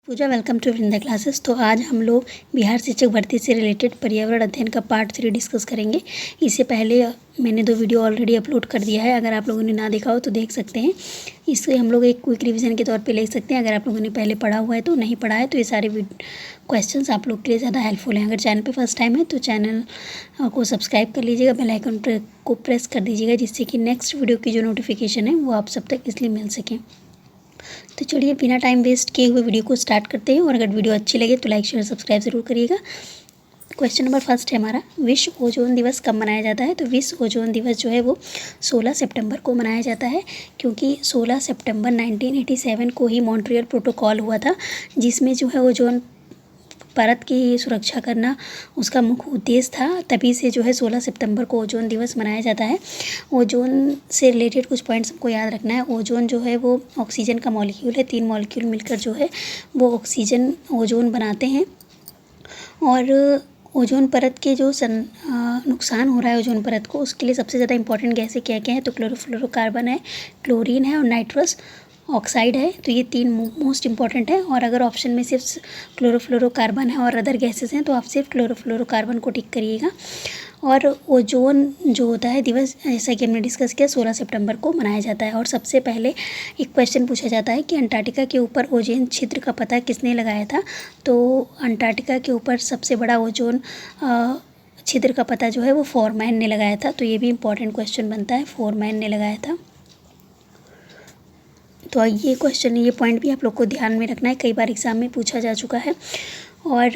Puja, welcome to Vrinda classes. तो आज हम लोग बिहार शिक्षक भर्ती से रिलेटेड पर्यावरण अध्ययन का पार्ट 3 डिस्कस करेंगे। इससे पहले मैंने 2 वीडियो ऑलरेडी अपलोड कर दिया है, अगर आप लोगों ने ना देखा हो तो देख सकते हैं। इससे हम लोग एक क्विक रिवीजन के तौर पे ले सकते हैं। अगर आप लोगों ने पहले पढ़ा हुआ है तो नहीं पढ़ा है तो ये सारे क्वेश्चंस आप लोग के लिए ज़्यादा हेल्पफुल हैं। अगर चैनल पे फर्स्ट टाइम है तो चैनल को सब्सक्राइब कर लीजिएगा, बेल आइकन को प्रेस कर दीजिएगा, जिससे कि नेक्स्ट वीडियो की जो नोटिफिकेशन है वो आप सब तक इसलिए मिल सकें। तो चलिए बिना टाइम वेस्ट किए हुए वीडियो को स्टार्ट करते हैं। और अगर वीडियो अच्छी लगे तो लाइक शेयर सब्सक्राइब ज़रूर करिएगा। क्वेश्चन नंबर फर्स्ट है हमारा, विश्व ओजोन दिवस कब मनाया जाता है? तो विश्व ओजोन दिवस जो है वो 16 सितंबर को मनाया जाता है, क्योंकि 16 सितंबर 1987 को ही मॉन्ट्रियल प्रोटोकॉल हुआ था, जिसमें जो है ओजोन परत की सुरक्षा करना उसका मुख्य उद्देश्य था। तभी से जो है 16 सितंबर को ओजोन दिवस मनाया जाता है। ओजोन से रिलेटेड कुछ पॉइंट्स हमको याद रखना है। ओजोन जो है वो ऑक्सीजन का मॉलिक्यूल है, 3 मॉलिक्यूल मिलकर जो है वो ऑक्सीजन ओजोन बनाते हैं। और ओजोन परत के जो नुकसान हो रहा है ओजोन परत को, उसके लिए सबसे ज़्यादा इंपॉर्टेंट गैसें क्या क्या हैं? तो क्लोरोफ्लोरोकार्बन है, क्लोरीन है और नाइट्रस ऑक्साइड है। तो ये 3 मोस्ट इंपॉर्टेंट है। और अगर ऑप्शन में सिर्फ क्लोरोफ्लोरोकार्बन है और अदर गैसेस हैं तो आप सिर्फ क्लोरोफ्लोरोकार्बन को टिक करिएगा। और ओजोन जो होता है दिवस, जैसा कि हमने डिस्कस किया, 16 सितंबर को मनाया जाता है। और सबसे पहले एक क्वेश्चन पूछा जाता है कि अंटार्कटिका के ऊपर ओजोन छिद्र का पता किसने लगाया था? तो अंटार्कटिका के ऊपर सबसे बड़ा ओजोन छिद्र का पता जो है वो फोरमैन ने लगाया था। तो ये भी इम्पॉर्टेंट क्वेश्चन बनता है, फोरमैन ने लगाया था। तो ये क्वेश्चन, ये पॉइंट भी आप लोग को ध्यान में रखना है, कई बार एग्ज़ाम में पूछा जा चुका है। और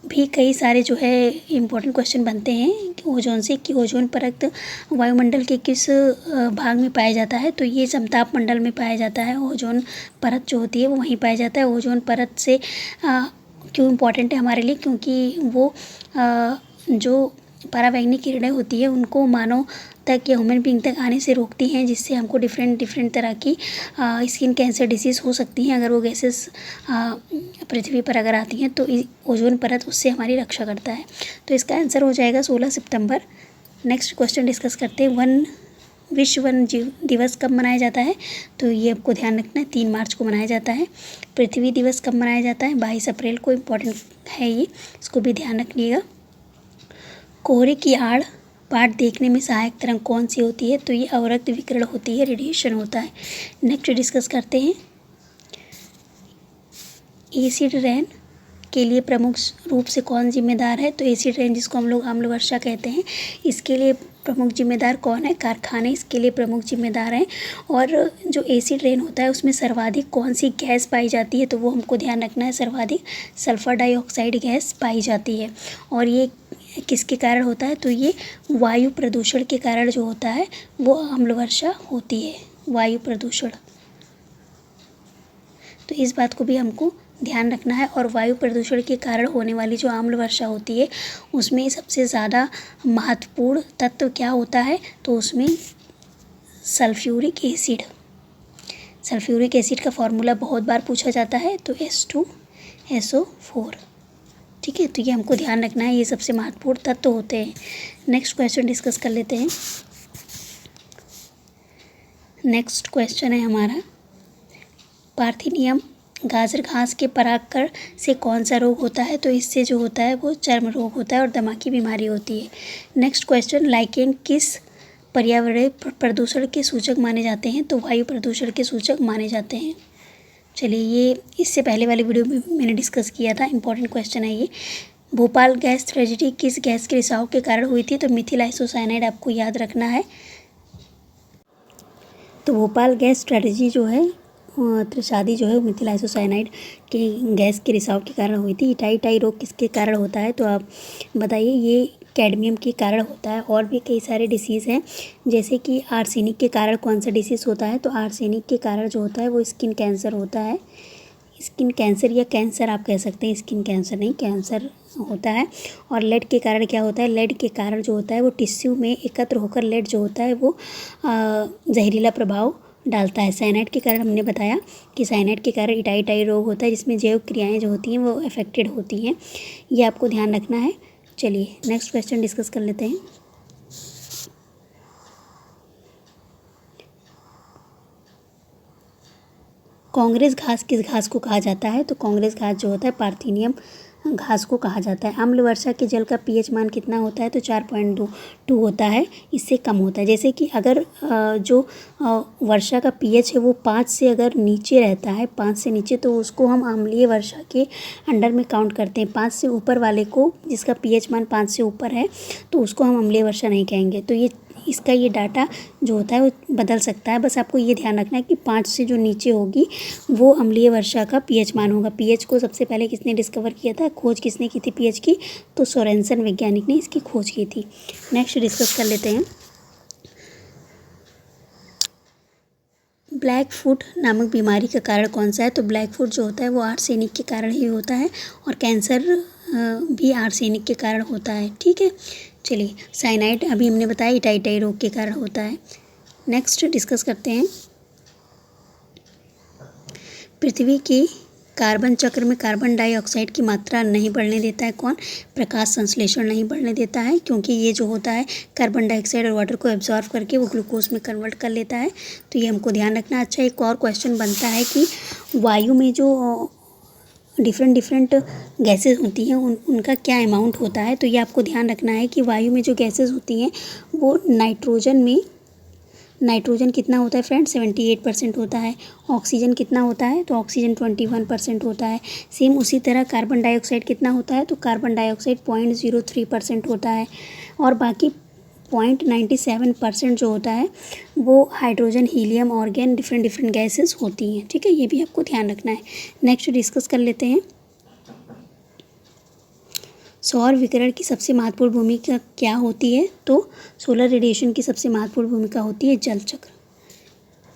भी कई सारे जो है इम्पोर्टेंट क्वेश्चन बनते हैं कि ओजोन से, कि ओजोन परत वायुमंडल के किस भाग में पाया जाता है? तो ये समताप मंडल में पाया जाता है। ओजोन परत जो होती है वो वहीं पाया जाता है। ओजोन परत से क्यों इम्पोर्टेंट है हमारे लिए? क्योंकि वो जो परावैंगनिक किरणें होती है उनको मानव तक या ह्यूमन बीइंग तक आने से रोकती हैं, जिससे हमको डिफरेंट तरह की स्किन कैंसर डिसीज़ हो सकती हैं अगर वो गैसेस पृथ्वी पर अगर आती हैं। तो ओजोन परत उससे हमारी रक्षा करता है। तो इसका आंसर हो जाएगा 16 सितंबर। नेक्स्ट क्वेश्चन डिस्कस करते हैं, विश्व वन जीव दिवस कब मनाया जाता है? तो ये आपको ध्यान रखना है, 3 मार्च को मनाया जाता है। पृथ्वी दिवस कब मनाया जाता है? 22 अप्रैल को। इम्पोर्टेंट है ये, इसको भी ध्यान रखिएगा। कोहरे की आड़ पाठ देखने में सहायक तरंग कौन सी होती है? तो ये अवरक्त विकिरण होती है, रेडिएशन होता है। नेक्स्ट डिस्कस करते हैं, एसिड रेन के लिए प्रमुख रूप से कौन जिम्मेदार है? तो एसिड रेन, जिसको हम लोग आम्ल वर्षा कहते हैं, इसके लिए प्रमुख जिम्मेदार कौन है? कारखाने इसके लिए प्रमुख जिम्मेदार हैं। और जो एसिड रेन होता है उसमें सर्वाधिक कौन सी गैस पाई जाती है? तो वो हमको ध्यान रखना है, सर्वाधिक सल्फर डाइऑक्साइड गैस पाई जाती है। और ये किसके कारण होता है? तो ये वायु प्रदूषण के कारण जो होता है वो अम्ल वर्षा होती है, वायु प्रदूषण। तो इस बात को भी हमको ध्यान रखना है। और वायु प्रदूषण के कारण होने वाली जो आम्ल वर्षा होती है उसमें सबसे ज़्यादा महत्वपूर्ण तत्व क्या होता है? तो उसमें सल्फ्यूरिक एसिड। सल्फ्यूरिक एसिड का फॉर्मूला बहुत बार पूछा जाता है, तो H2SO4। ठीक है, तो ये हमको ध्यान रखना है, ये सबसे महत्वपूर्ण तत्व होते हैं। नेक्स्ट क्वेश्चन डिस्कस कर लेते हैं। नेक्स्ट क्वेश्चन है हमारा, पार्थिनियम गाजर घास के परागकण से कौन सा रोग होता है? तो इससे जो होता है वो चर्म रोग होता है और दमा की बीमारी होती है। नेक्स्ट क्वेश्चन, लाइकेन किस पर्यावरणीय प्रदूषण के सूचक माने जाते हैं? तो वायु प्रदूषण के सूचक माने जाते हैं। चलिए, ये इससे पहले वाली वीडियो में मैंने डिस्कस किया था, इंपॉर्टेंट क्वेश्चन है ये। भोपाल गैस ट्रेजेडी किस गैस के रिसाव के कारण हुई थी? तो मिथिल आइसोसाइनाइड आपको याद रखना है। तो भोपाल गैस ट्रेजेडी जो है, त्रसादी जो है मिथिल आइसोसाइनाइड के गैस के रिसाव के कारण हुई थी। इटाई रोग किसके कारण होता है? तो आप बताइए। ये कैडमियम के कारण होता है। और भी कई सारे डिसीज़ हैं, जैसे कि आर्सेनिक के कारण कौन सा डिसीज़ होता है? तो आर्सेनिक के कारण जो होता है वो स्किन कैंसर होता है। स्किन कैंसर या कैंसर आप कह सकते हैं, स्किन कैंसर नहीं, कैंसर होता है। और लेड के कारण क्या होता है? लेड के कारण जो होता है वो टिश्यू में एकत्र होकर लेड जो होता है वो जहरीला प्रभाव डालता है। साइनाइड के कारण हमने बताया कि साइनाइड के कारण इटाई रोग होता है, जिसमें जैव क्रियाएँ जो होती हैं वो अफेक्टेड होती हैं। ये आपको ध्यान रखना है। चलिए नेक्स्ट क्वेश्चन डिस्कस कर लेते हैं। कांग्रेस घास किस घास को कहा जाता है? तो कांग्रेस घास जो होता है पार्थिनियम घास को कहा जाता है। अम्ल वर्षा के जल का पीएच मान कितना होता है? तो 4.2 होता है, इससे कम होता है। जैसे कि अगर जो वर्षा का पीएच है वो 5 से अगर नीचे रहता है, 5 से नीचे, तो उसको हम अम्लीय वर्षा के अंडर में काउंट करते हैं। 5 से ऊपर वाले को, जिसका पीएच मान 5 से ऊपर है, तो उसको हम अम्लीय वर्षा नहीं कहेंगे। तो इसका ये डाटा जो होता है वो बदल सकता है। बस आपको ये ध्यान रखना है कि 5 से जो नीचे होगी वो अम्लीय वर्षा का पीएच मान होगा। पीएच को सबसे पहले किसने डिस्कवर किया था? खोज किसने की थी पीएच की? तो सोरेनसन वैज्ञानिक ने इसकी खोज की थी। नेक्स्ट डिस्कस कर लेते हैं। ब्लैक फुट नामक बीमारी का कारण कौन सा है? तो ब्लैक फुट जो होता है वो आर्सेनिक के कारण ही होता है, और कैंसर भी आर्सेनिक के कारण होता है। ठीक है, चलिए। साइनाइड अभी हमने बताया इटाइटाई रोग के कारण होता है। नेक्स्ट डिस्कस करते हैं। पृथ्वी के कार्बन चक्र में कार्बन डाइऑक्साइड की मात्रा नहीं बढ़ने देता है कौन? प्रकाश संश्लेषण नहीं बढ़ने देता है, क्योंकि ये जो होता है कार्बन डाइऑक्साइड और वाटर को एब्जॉर्व करके वो ग्लूकोज में कन्वर्ट कर लेता है। तो ये हमको ध्यान रखना। अच्छा, एक और क्वेश्चन बनता है कि वायु में जो डिफरेंट गैसेस होती हैं उनका क्या अमाउंट होता है? तो ये आपको ध्यान रखना है कि वायु में जो गैसेस होती हैं वो नाइट्रोजन कितना होता है फ्रेंड? 78% होता है। ऑक्सीजन कितना होता है? तो ऑक्सीजन 21% होता है। सेम उसी तरह कार्बन डाइऑक्साइड कितना होता है? तो कार्बन डाइऑक्साइड 0.03% होता है, और बाकी 0.97% जो होता है वो hydrogen, helium, organ, different gases होती हैं। ठीक है, ये भी आपको ध्यान रखना है। नेक्स्ट डिस्कस कर लेते हैं। सौर विकिरण की सबसे महत्वपूर्ण भूमिका क्या होती है? तो सोलर रेडिएशन की सबसे महत्वपूर्ण भूमिका होती है जल चक्र,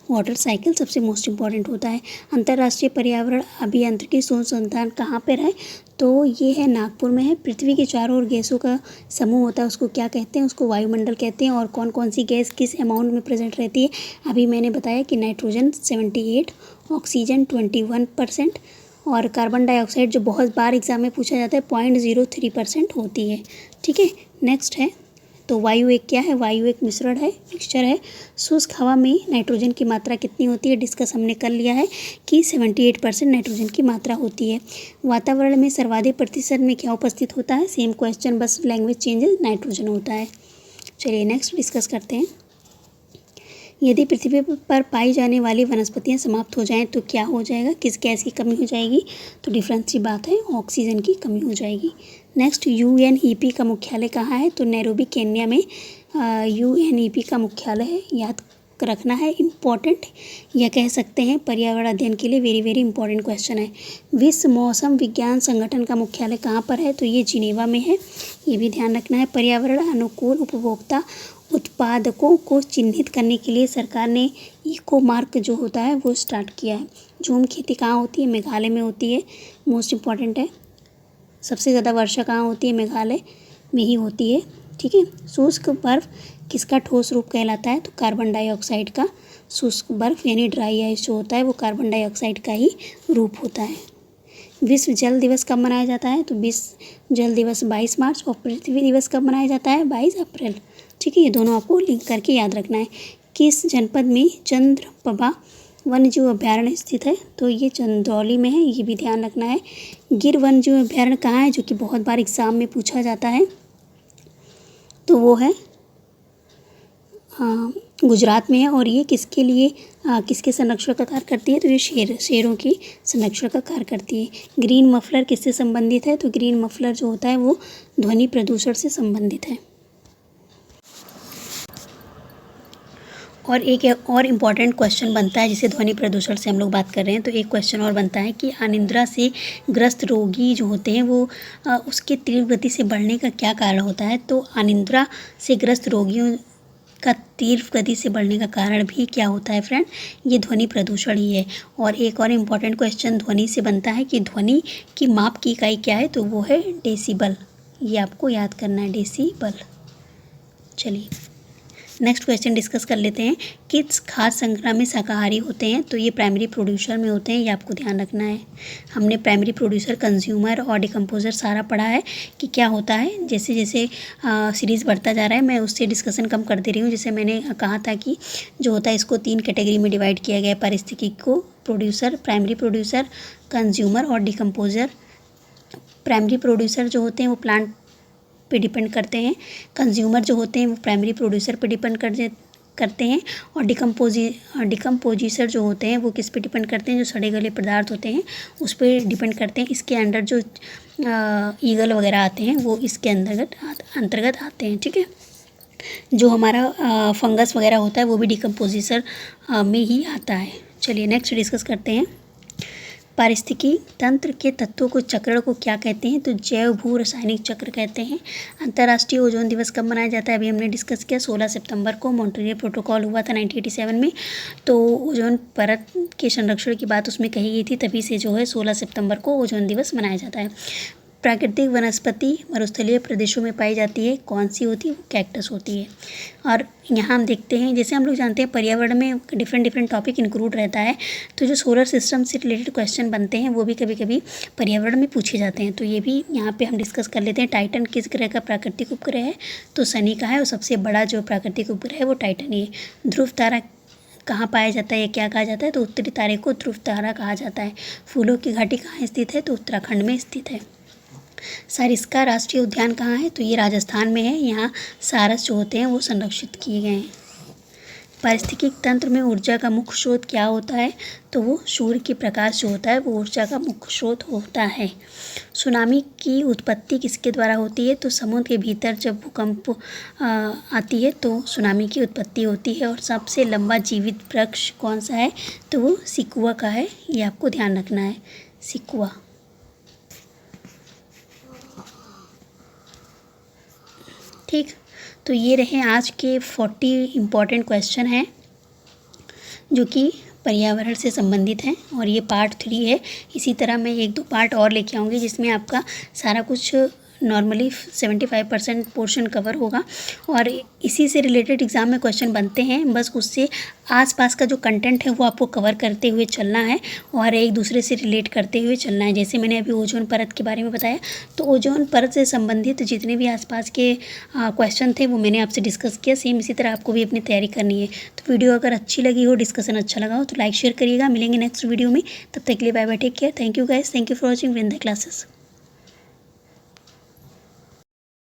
वाटर साइकिल सबसे मोस्ट इम्पॉर्टेंट होता है। अंतर्राष्ट्रीय पर्यावरण अभियांत्रिकी शोध संस्थान कहाँ पर है? तो ये है नागपुर में है। पृथ्वी के चारों ओर गैसों का समूह होता है, उसको क्या कहते हैं? उसको वायुमंडल कहते हैं। और कौन कौन सी गैस किस अमाउंट में प्रेजेंट रहती है? अभी मैंने बताया कि नाइट्रोजन 78, ऑक्सीजन 21%, और कार्बन डाइऑक्साइड जो बहुत बार एग्जाम में पूछा जाता है 0.03% होती है। ठीक है, नेक्स्ट है। तो वायु एक क्या है? वायु एक मिश्रण है, मिक्सचर है। शुष्क हवा में नाइट्रोजन की मात्रा कितनी होती है? डिस्कस हमने कर लिया है कि 78% नाइट्रोजन की मात्रा होती है। वातावरण में सर्वाधिक प्रतिशत में क्या उपस्थित होता है? सेम क्वेश्चन, बस लैंग्वेज चेंजेस, नाइट्रोजन होता है। चलिए नेक्स्ट डिस्कस करते हैं। यदि पृथ्वी पर पाई जाने वाली वनस्पतियां समाप्त हो जाएं तो क्या हो जाएगा? किस गैस की कमी हो जाएगी? तो डिफरेंस सी बात है, ऑक्सीजन की कमी हो जाएगी। नेक्स्ट, यूएनईपी का मुख्यालय कहाँ है? तो नैरोबी केन्या में यूएनईपी का मुख्यालय है, याद रखना है, इम्पॉर्टेंट या कह सकते हैं पर्यावरण अध्ययन के लिए वेरी इम्पॉर्टेंट क्वेश्चन है। विश्व मौसम विज्ञान संगठन का मुख्यालय कहाँ पर है? तो ये जिनेवा में है, ये भी ध्यान रखना है। पर्यावरण अनुकूल उपभोक्ता उत्पादकों को चिन्हित करने के लिए सरकार ने इको मार्क जो होता है वो स्टार्ट किया है। झूम खेती कहाँ होती है? मेघालय में होती है, मोस्ट इम्पॉर्टेंट है। सबसे ज़्यादा वर्षा कहाँ होती है? मेघालय में ही होती है। ठीक है। शुष्क बर्फ़ किसका ठोस रूप कहलाता है? तो कार्बन डाइऑक्साइड का। शुष्क बर्फ़ यानी ड्राई आइस जो होता है वो कार्बन डाइऑक्साइड का ही रूप होता है। विश्व जल दिवस कब मनाया जाता है? तो विश्व जल दिवस 22 मार्च, और पृथ्वी दिवस कब मनाया जाता है? 22 अप्रैल। ठीक है, ये दोनों आपको लिंक करके याद रखना है। किस जनपद में चंद्रप्रभा वन्यजीव अभयारण्य स्थित है? तो ये चंदौली में है, ये भी ध्यान रखना है। गिर वन्यजीव अभयारण्य कहाँ है, जो कि बहुत बार एग्जाम में पूछा जाता है? तो वो है गुजरात में है। और ये किसके लिए किसके संरक्षण का कार्य करती है? तो ये शेरों की संरक्षण का कार्य करती है। ग्रीन मफलर किससे संबंधित है? तो ग्रीन मफलर जो होता है वो ध्वनि प्रदूषण से संबंधित है। और एक और इम्पॉर्टेंट क्वेश्चन बनता है, जिसे ध्वनि प्रदूषण से हम लोग बात कर रहे हैं, तो एक क्वेश्चन और बनता है कि अनिद्रा से ग्रस्त रोगी जो होते हैं वो उसके तीव्र गति से बढ़ने का क्या कारण होता है? तो अनिद्रा से ग्रस्त रोगियों का तीव्र गति से बढ़ने का कारण भी क्या होता है फ्रेंड? ये ध्वनि प्रदूषण ही है। और एक और इम्पॉर्टेंट क्वेश्चन ध्वनि से बनता है कि ध्वनि की माप की इकाई क्या है? तो वो है डेसिबल। ये आपको याद करना है, डेसिबल। चलिए नेक्स्ट क्वेश्चन डिस्कस कर लेते हैं। किस खाद्य श्रृंखला में शाकाहारी होते हैं? तो ये प्राइमरी प्रोड्यूसर में होते हैं, ये आपको ध्यान रखना है। हमने प्राइमरी प्रोड्यूसर, कंज्यूमर और डिकम्पोजर सारा पढ़ा है कि क्या होता है। जैसे जैसे सीरीज़ बढ़ता जा रहा है मैं उससे डिस्कशन कम कर दे रही हूँ। जैसे मैंने कहा था कि जो होता है इसको 3 कैटेगरी में डिवाइड किया गया है, पारिस्थितिकी को, प्रोड्यूसर, प्राइमरी प्रोड्यूसर, कंज्यूमर और डिकम्पोजर। प्राइमरी प्रोड्यूसर जो होते हैं वो प्लांट पे डिपेंड करते हैं, कंज्यूमर जो होते हैं वो प्राइमरी प्रोड्यूसर पे डिपेंड करते हैं और डिकम्पोजिसर जो होते हैं वो किस पे डिपेंड करते हैं, जो सड़े गले पदार्थ होते हैं उस पर डिपेंड करते हैं। इसके अंडर जो ईगल वगैरह आते हैं वो इसके अंतर्गत आते हैं। ठीक है, जो हमारा फंगस वगैरह होता है वो भी डिकम्पोजिसर में ही आता है। चलिए नेक्स्ट डिस्कस करते हैं। पारिस्थितिकी तंत्र के तत्वों को चक्रण को क्या कहते हैं, तो जैव भू रासायनिक चक्र कहते हैं। अंतर्राष्ट्रीय ओजोन दिवस कब मनाया जाता है, अभी हमने डिस्कस किया 16 सितंबर को मॉन्ट्रियल प्रोटोकॉल हुआ था 1987 में, तो ओजोन परत के संरक्षण की बात उसमें कही गई थी, तभी से जो है 16 सितंबर को ओजोन दिवस मनाया जाता है। प्राकृतिक वनस्पति मरुस्थलीय प्रदेशों में पाई जाती है, कौन सी होती है, वो कैक्टस होती है। और यहाँ हम देखते हैं, जैसे हम लोग जानते हैं पर्यावरण में डिफरेंट टॉपिक इंक्लूड रहता है, तो जो सोलर सिस्टम से रिलेटेड क्वेश्चन बनते हैं वो भी कभी कभी पर्यावरण में पूछे जाते हैं, तो ये भी यहाँ पे हम डिस्कस कर लेते हैं। टाइटन किस ग्रह का प्राकृतिक उपग्रह है, तो शनि का है, और सबसे बड़ा जो प्राकृतिक उपग्रह है वो टाइटन ही है। ध्रुव तारा कहाँ पाया जाता है या क्या कहा जाता है, तो उत्तरी तारे को ध्रुव तारा कहा जाता है। फूलों की घाटी कहाँ स्थित है, तो उत्तराखंड में स्थित है। सारिस्का राष्ट्रीय उद्यान कहाँ है, तो ये राजस्थान में है, यहाँ सारस जो होते हैं वो संरक्षित किए गए हैं। पारिस्थितिकी तंत्र में ऊर्जा का मुख्य स्रोत क्या होता है, तो वो सूर्य की प्रकाश जो होता है वो ऊर्जा का मुख्य स्रोत होता है। सुनामी की उत्पत्ति किसके द्वारा होती है, तो समुद्र के भीतर जब भूकंप आती है तो सुनामी की उत्पत्ति होती है। और सबसे लंबा जीवित वृक्ष कौन सा है, तो वो सिकुआ का है, ये आपको ध्यान रखना है, सिकुआ। ठीक, तो ये रहे आज के 40 इम्पॉर्टेंट क्वेश्चन हैं जो कि पर्यावरण से संबंधित हैं, और ये पार्ट 3 है। इसी तरह मैं 1-2 पार्ट और लेके आऊँगी जिसमें आपका सारा कुछ नॉर्मली 75% पोर्शन कवर होगा, और इसी से रिलेटेड एग्ज़ाम में क्वेश्चन बनते हैं, बस उससे आसपास का जो कंटेंट है वो आपको कवर करते हुए चलना है और एक दूसरे से रिलेट करते हुए चलना है। जैसे मैंने अभी ओजोन परत के बारे में बताया, तो ओजोन परत से संबंधित जितने भी आसपास के क्वेश्चन थे वो मैंने आपसे डिस्कस किया। सेम इसी तरह आपको भी अपनी तैयारी करनी है। तो वीडियो अगर अच्छी लगी हो, डिस्कशन अच्छा लगा हो, तो लाइक शेयर करिएगा। मिलेंगे नेक्स्ट वीडियो में, तब तक के लिए bye bye, take care, thank you guys, thank you for watching win the classes.